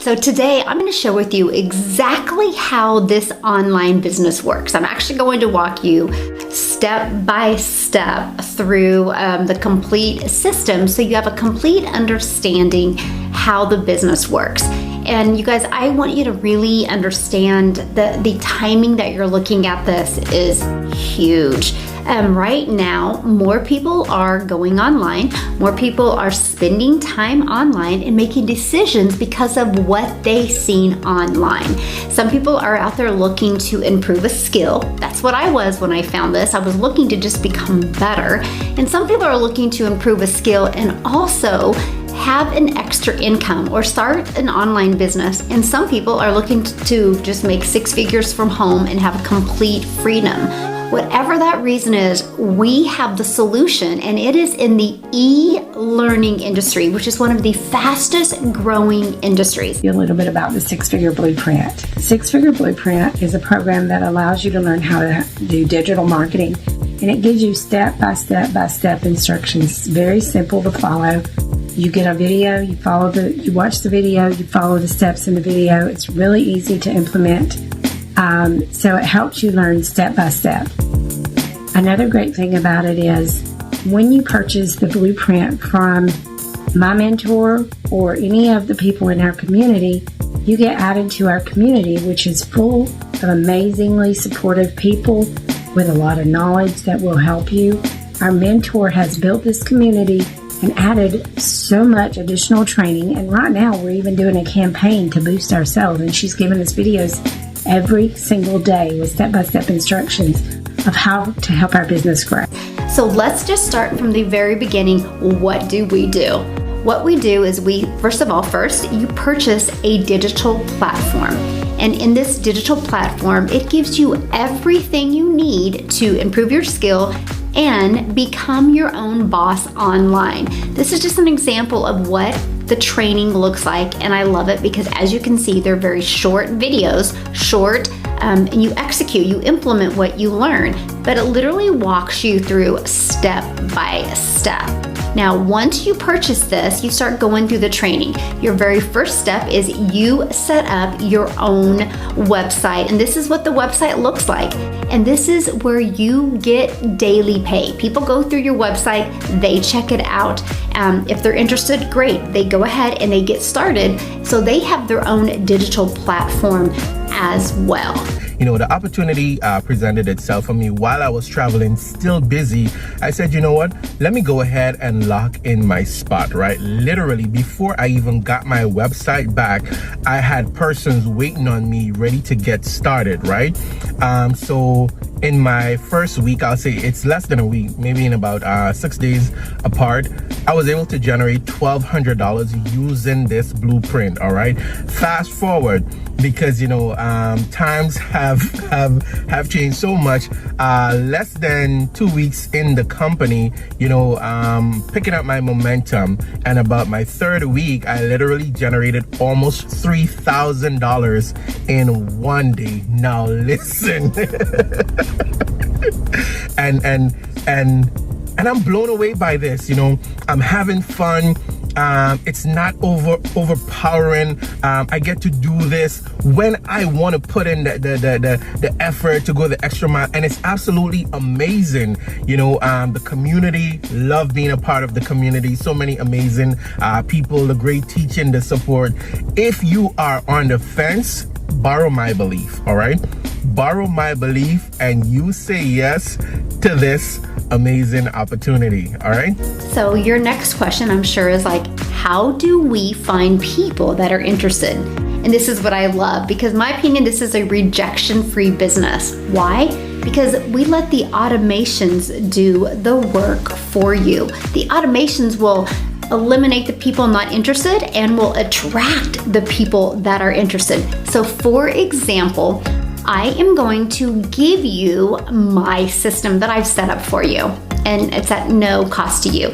So today I'm going to share with you exactly how this online business works. I'm actually going to walk you step by step through the complete system so you have a complete understanding how the business works. And you guys, I want you to really understand the timing that you're looking at this is huge. Right now, more people are going online, more people are spending time online and making decisions because of what they've seen online. Some people are out there looking to improve a skill. That's what I was when I found this. I was looking to just become better. And some people are looking to improve a skill and also have an extra income or start an online business. And some people are looking to just make six figures from home and have complete freedom. Whatever that reason is, we have the solution, and it is in the e-learning industry, which is one of the fastest growing industries. A little bit about the Six-Figure Blueprint. Six-Figure Blueprint is a program that allows you to learn how to do digital marketing, and it gives you step-by-step instructions. It's very simple to follow. You get a video, you watch the video, you follow the steps in the video. It's really easy to implement. So it helps you learn step by step. Another great thing about it is when you purchase the blueprint from my mentor or any of the people in our community, you get added to our community, which is full of amazingly supportive people with a lot of knowledge that will help you. Our mentor has built this community and added so much additional training. And right now we're even doing a campaign to boost ourselves. And she's giving us videos every single day with step-by-step instructions of how to help our business grow. So let's just start from the very beginning. What do we do? What we do is first you purchase a digital platform. And in this digital platform, it gives you everything you need to improve your skill and become your own boss online. This is just an example of what the training looks like, and I love it because as you can see, they're very short videos, and you implement what you learn, but it literally walks you through step by step. Now, once you purchase this, you start going through the training. Your very first step is you set up your own website, and this is what the website looks like. And this is where you get daily pay. People go through your website, they check it out. If they're interested, great. They go ahead and they get started. So they have their own digital platform as well. You know, the opportunity presented itself for me while I was traveling, still busy. I said, you know what? Let me go ahead and lock in my spot, right? Literally, before I even got my website back, I had persons waiting on me ready to get started, right? So in my first week, I'll say it's less than a week, maybe in about 6 days apart, I was able to generate $1,200 using this blueprint, all right? Fast forward, because you know times have changed so much. Less than 2 weeks in the company, you know, picking up my momentum, and about my third week, I literally generated almost $3,000 in one day. Now listen, and I'm blown away by this. You know, I'm having fun. It's not overpowering. I get to do this when I want to put in the effort to go the extra mile, and it's absolutely amazing. You know, the community, love being a part of the community. So many amazing people, the great teaching, the support. If you are on the fence, borrow my belief, all right? Borrow my belief and you say yes to this amazing opportunity, all right? So your next question, I'm sure, is like, how do we find people that are interested? And this is what I love, because in my opinion, this is a rejection-free business. Why? Because we let the automations do the work for you. The automations will eliminate the people not interested and will attract the people that are interested. So for example, I am going to give you my system that I've set up for you, and it's at no cost to you.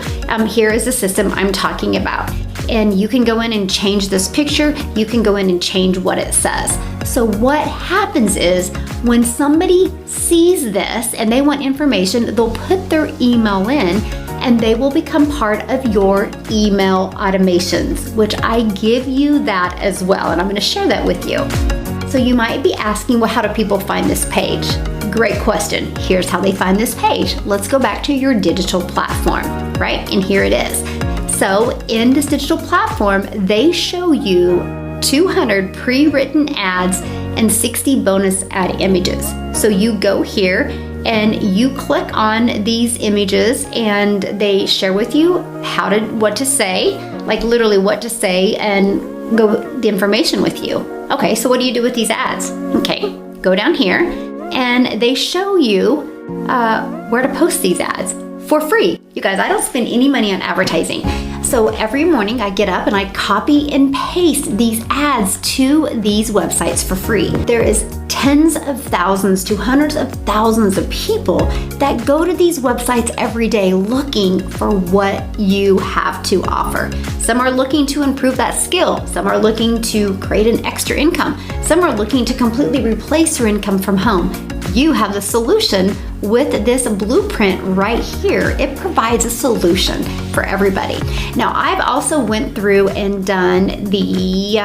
Here is the system I'm talking about. And you can go in and change this picture. You can go in and change what it says. So what happens is when somebody sees this and they want information, they'll put their email in, and they will become part of your email automations, which I give you that as well. And I'm going to share that with you. So you might be asking, well, how do people find this page? Great question. Here's how they find this page. Let's go back to your digital platform, right? And here it is. So in this digital platform, they show you 200 pre-written ads and 60 bonus ad images. So you go here and you click on these images and they share with you what to say, like literally what to say, and go the information with you. Okay, so what do you do with these ads? Okay, go down here and they show you where to post these ads for free. You guys, I don't spend any money on advertising. So every morning I get up and I copy and paste these ads to these websites for free. There is tens of thousands to hundreds of thousands of people that go to these websites every day looking for what you have to offer. Some are looking to improve that skill. Some are looking to create an extra income. Some are looking to completely replace their income from home. You have the solution with this blueprint right here. It provides a solution for everybody. Now, I've also went through and done the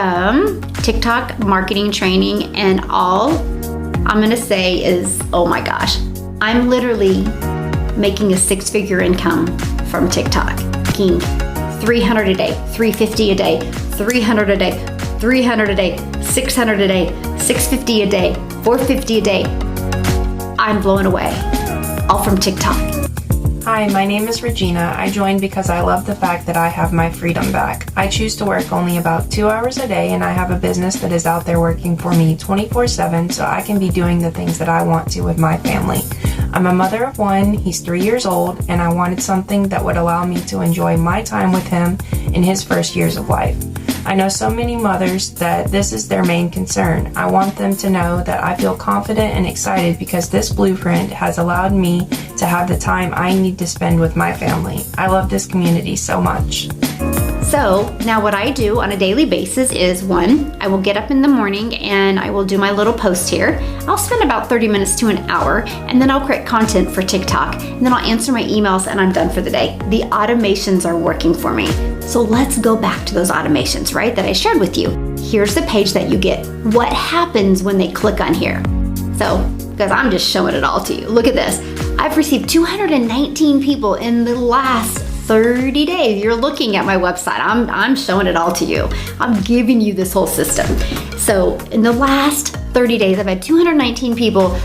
TikTok marketing training, and all I'm gonna say is, oh my gosh, I'm literally making a six-figure income from TikTok. Making 300 a day, 350 a day, 300 a day, 300 a day, 600 a day, 650 a day, 450 a day. I'm blown away, all from TikTok. Hi, my name is Regina. I joined because I love the fact that I have my freedom back. I choose to work only about 2 hours a day, and I have a business that is out there working for me 24/7, so I can be doing the things that I want to with my family. I'm a mother of one, he's 3 years old, and I wanted something that would allow me to enjoy my time with him in his first years of life. I know so many mothers that this is their main concern. I want them to know that I feel confident and excited because this blueprint has allowed me to have the time I need to spend with my family. I love this community so much. So now what I do on a daily basis is, one, I will get up in the morning and I will do my little post here. I'll spend about 30 minutes to an hour, and then I'll create content for TikTok, and then I'll answer my emails, and I'm done for the day. The automations are working for me. So let's go back to those automations, right, that I shared with you. Here's the page that you get. What happens when they click on here? So, because I'm just showing it all to you. Look at this. I've received 219 people in the last 30 days. You're looking at my website. I'm showing it all to you. I'm giving you this whole system. So in the last 30 days, I've had 219 people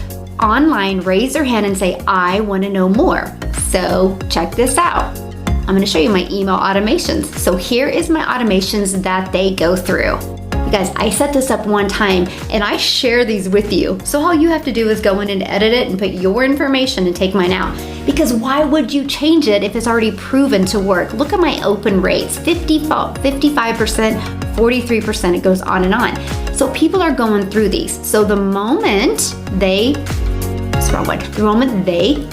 online raise their hand and say, I want to know more. So check this out. I'm going to show you my email automations. So here is my automations that they go through. You guys, I set this up one time and I share these with you. So all you have to do is go in and edit it and put your information and take mine out. Because why would you change it if it's already proven to work? Look at my open rates, 55%, 43%, it goes on and on. So people are going through these. So the moment they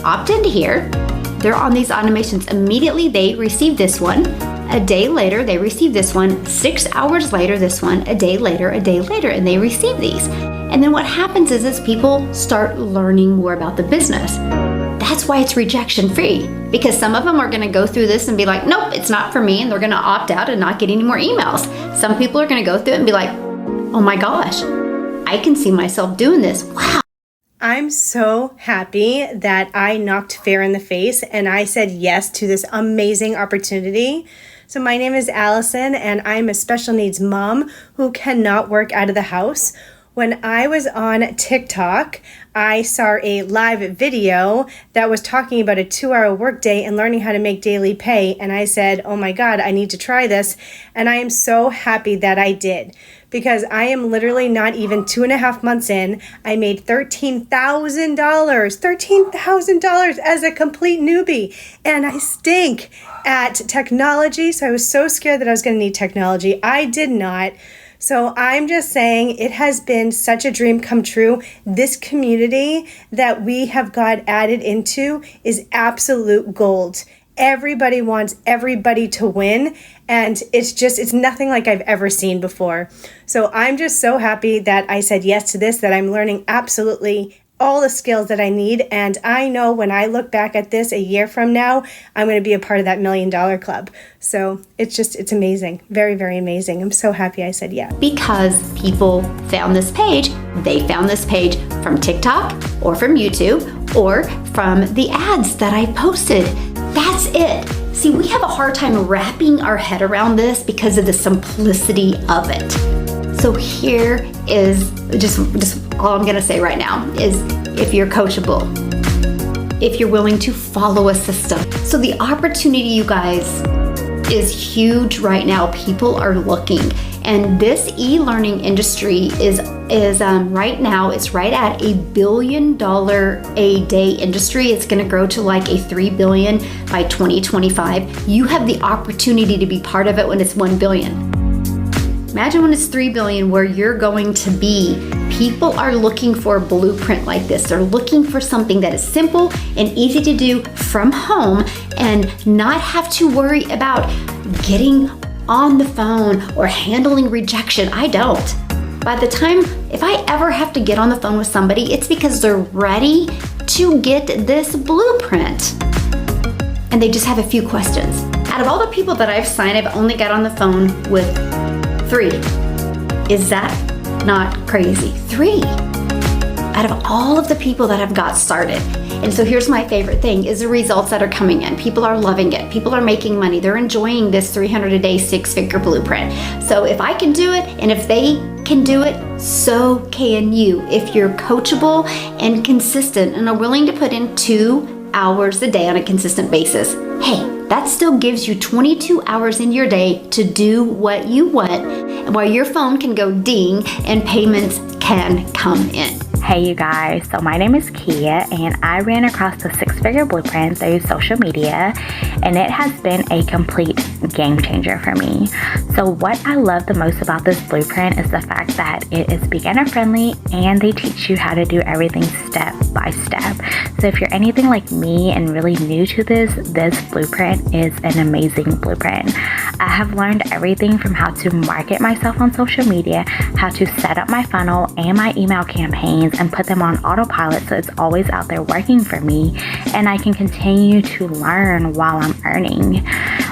opt into here, they're on these automations. Immediately they receive this one. A day later, they receive this one. 6 hours later, this one. A day later, and they receive these. And then what happens is people start learning more about the business. That's why it's rejection free, because some of them are going to go through this and be like, nope, it's not for me, and they're going to opt out and not get any more emails. Some people are going to go through it and be like, oh my gosh, I can see myself doing this. Wow. I'm so happy that I knocked fear in the face and I said yes to this amazing opportunity. So my name is Allison and I'm a special needs mom who cannot work out of the house. When I was on TikTok, I saw a live video that was talking about a 2-hour workday and learning how to make daily pay. And I said, oh my God, I need to try this. And I am so happy that I did, because I am literally not even 2.5 months in. I made $13,000 as a complete newbie. And I stink at technology. So I was so scared that I was going to need technology. I did not. So I'm just saying it has been such a dream come true. This community that we have got added into is absolute gold. Everybody wants everybody to win, and it's nothing like I've ever seen before. So I'm just so happy that I said yes to this, that I'm learning absolutely all the skills that I need. And I know when I look back at this a year from now, I'm going to be a part of that $1 million club. So it's amazing. Very, very amazing. I'm so happy I said yeah. Because people found this page, they found this page from TikTok or from YouTube or from the ads that I posted. That's it. See, we have a hard time wrapping our head around this because of the simplicity of it. So here is just all I'm gonna say right now is if you're coachable, if you're willing to follow a system. So the opportunity, you guys, is huge right now. People are looking. And this e-learning industry is right now, it's right at $1 billion a day industry. It's gonna grow to like a $3 billion by 2025. You have the opportunity to be part of it when it's $1 billion. Imagine when it's $3 billion, where you're going to be. People are looking for a blueprint like this. They're looking for something that is simple and easy to do from home and not have to worry about getting on the phone or handling rejection. I don't. By the time, if I ever have to get on the phone with somebody, it's because they're ready to get this blueprint. And they just have a few questions. Out of all the people that I've signed, I've only got on the phone with 3. Is that not crazy? 3 out of all of the people that have got started. And so here's my favorite thing is the results that are coming in. People are loving it. People are making money. They're enjoying this 300 a day, 6-figure blueprint. So if I can do it, and if they can do it, so can you. If you're coachable and consistent and are willing to put in 2 hours a day on a consistent basis, hey, that still gives you 22 hours in your day to do what you want, while your phone can go ding and payments can come in. Hey you guys, so my name is Kia and I ran across the 6-figure blueprint through social media and it has been a complete game changer for me. So what I love the most about this blueprint is the fact that it is beginner friendly and they teach you how to do everything step by step. So if you're anything like me and really new to this blueprint is an amazing blueprint. I have learned everything from how to market myself on social media, how to set up my funnel and my email campaigns and put them on autopilot so it's always out there working for me and I can continue to learn while I'm earning.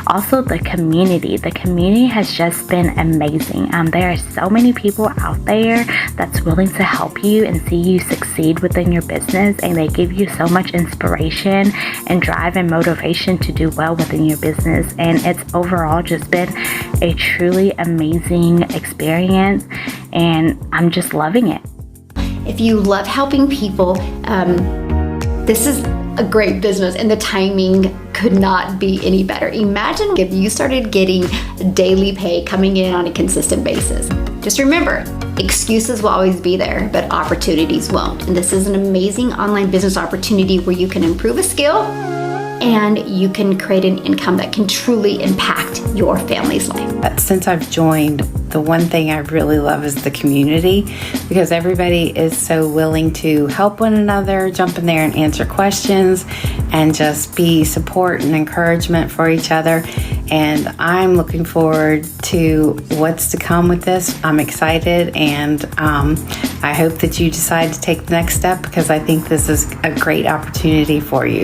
Also, the community has just been amazing. There are so many people out there that's willing to help you and see you succeed within your business, and they give you so much inspiration and drive and motivation to do well within your business, and it's overall just been a truly amazing experience and I'm just loving it. If you love helping people, this is a great business and the timing could not be any better. Imagine if you started getting daily pay coming in on a consistent basis. Just remember, excuses will always be there, but opportunities won't. And this is an amazing online business opportunity where you can improve a skill and you can create an income that can truly impact your family's life. Since I've joined, the one thing I really love is the community, because everybody is so willing to help one another, jump in there and answer questions and just be support and encouragement for each other. And I'm looking forward to what's to come with this. I'm excited, and I hope that you decide to take the next step, because I think this is a great opportunity for you.